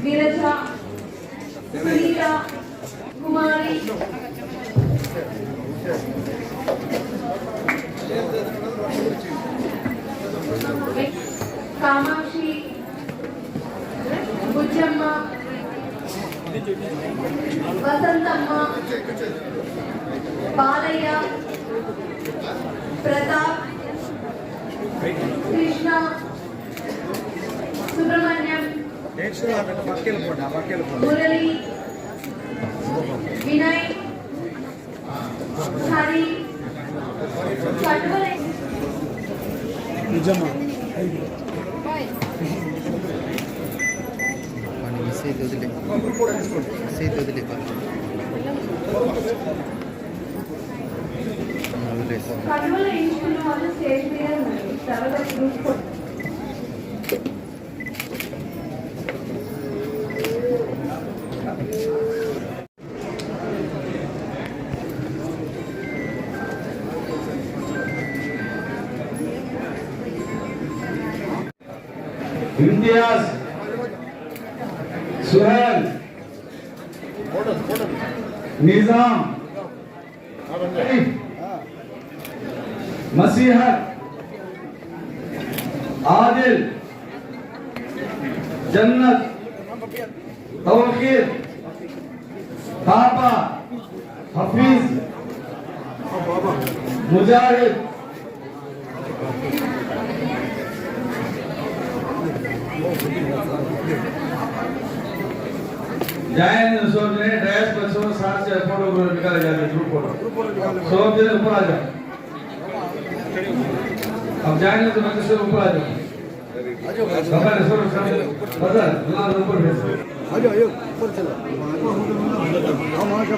విరజ సునీత కుమారి కామాక్షి బుజ్జమ్మ వసంతమ్మ బాలయ్య ప్రతాప్ కృష్ణ సుబ్రహ్మణ్యం మురళి వినయ్ హరి చట్వలే కన్నుల ఎంచుకున్న వాళ్ళు స్టేజ్ మీద ఉన్నారు తర్వాత గ్రూప్ इम्तियाज सुहेल निजाम मसीहत आदिल जन्नत तौकीर पापा हफीज मुजाहिद जाएंगे सब जने ड्रेस पर सब साथ से फोटो निकाले जाते ग्रुप फोटो सब जने ऊपर आ जाओ अब जाएंगे तो मैं से ऊपर आ जाओ बाबा ने सब बदल ना ऊपर भेज आ जाओ ऊपर चलो हम वहां का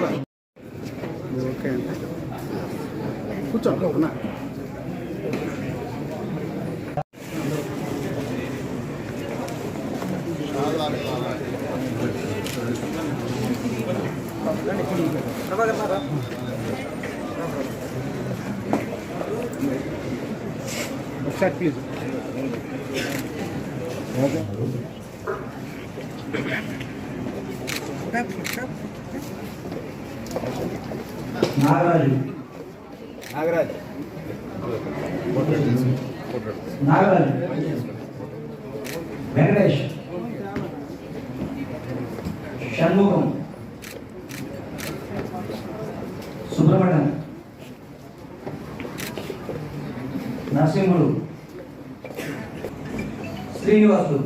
ओके कुछ ना Start please. Nagaraj. Nagaraj. Nagaraj. Venkatesh. Shanmugam. Subramanian. నరసింహుడు శ్రీనివాసుడు